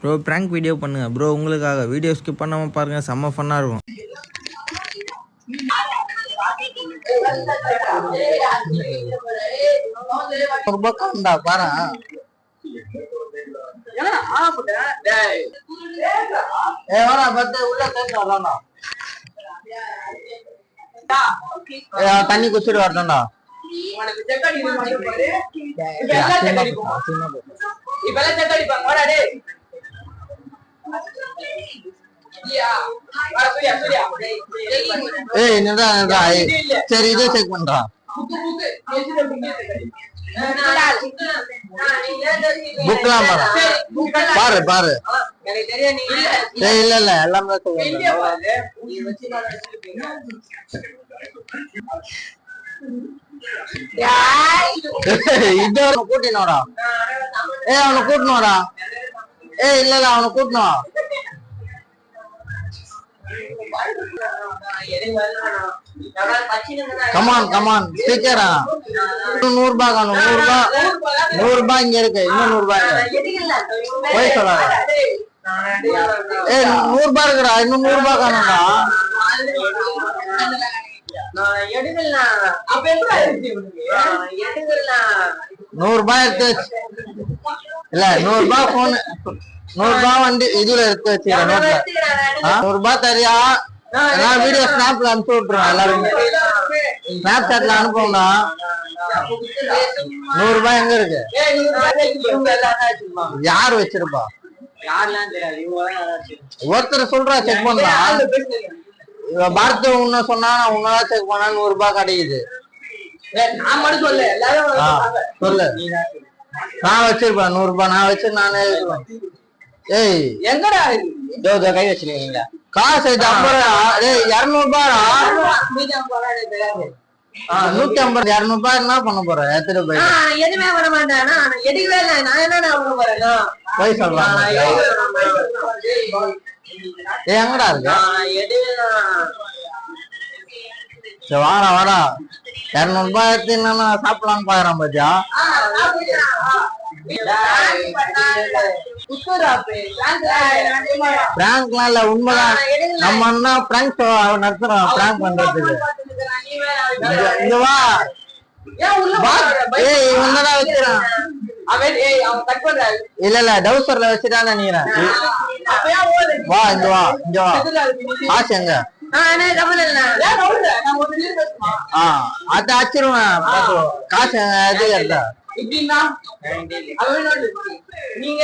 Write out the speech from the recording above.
Bro prank video பண்ணுங்க bro, உங்களுக்காக video skip பண்ணாம பாருங்க, செம்ம ஃபன்னா இருக்கும். பாரு தண்ணி குடிச்சிட்டு வரட்டும்டா. சரி இதே செக் பண்றான். புக்லாம் பாரு பாரு. இல்ல இல்ல எல்லாமே இது கூட்டினோடா. அவனை கூட்டணும்டா. இல்ல இல்ல அவனை கூட்டணும். Come on come on ஸ்பீக்கரா. 100 ரூபாய் காணும். 100 ரூபாய் இங்க இருக்கு. இன்னும் 100 ரூபாய் போய் சொல்லாத. 100 ரூபாய் இருக்குடா. இன்னும் 100 ரூபாய் காணும்டா. 100 ரூபாய் எடுத்து இல்ல 100 ரூபாய் போன் 100 ரூபாய் வண்டி இதுல எடுத்து வச்சுக்கிறேன். 100 ரூபாய் தரியா? நான் வீடியோ ஸ்னாப்ல அனுப்பிச்சு விட்டுருவேன். எல்லாருமே ஸ்னாப் சாட்ல அனுப்புவோம்டா. 100 ரூபாய் எங்க இருக்கு? யாரு வச்சிருப்பா? ஒருத்தர் சொல்றா செக் பண்றா. பார்த்து உன்ன சொன்னா உன்னதான் செக் பண்ணா 100 ரூபாய் கிடைக்குது. சொல்லு. நான் வச்சிருப்பேன் 100 ரூபாய். நான் வச்சு நானே ஏய் எங்கடா கை வச்சிருக்கீங்க? காசு 200 ரூபாய். 150 200 ரூபாய் என்ன பண்ண போற? எத்தனை போய் எதுவுமே பண்ண மாட்டேன். எடுக்கவே இல்லை. நான் என்ன பண்ண போறேன்? போய் சொல்றேன். எங்கடா இருக்கு? சரி வாடா வாடா. 200 ரூபாய் எடுத்து என்னன்னா சாப்பிடலான்னு பாக்குறான் பாத்தியா? பிராங்க்லாம் இல்ல, உண்மைதான். நம்ம என்ன பிராங்க் நடத்துறோம் பிராங்க் பண்றதுக்கு. இங்க வா. இவன்தான் வச்சிருக்கான். இல்ல இல்ல டவுசர்ல வச்சுட்டான்னு நினைக்கிறேன். வா இங்க வா இங்க வா. காசு எங்க? அத அச்சிருவேன். காசு எது? நீங்க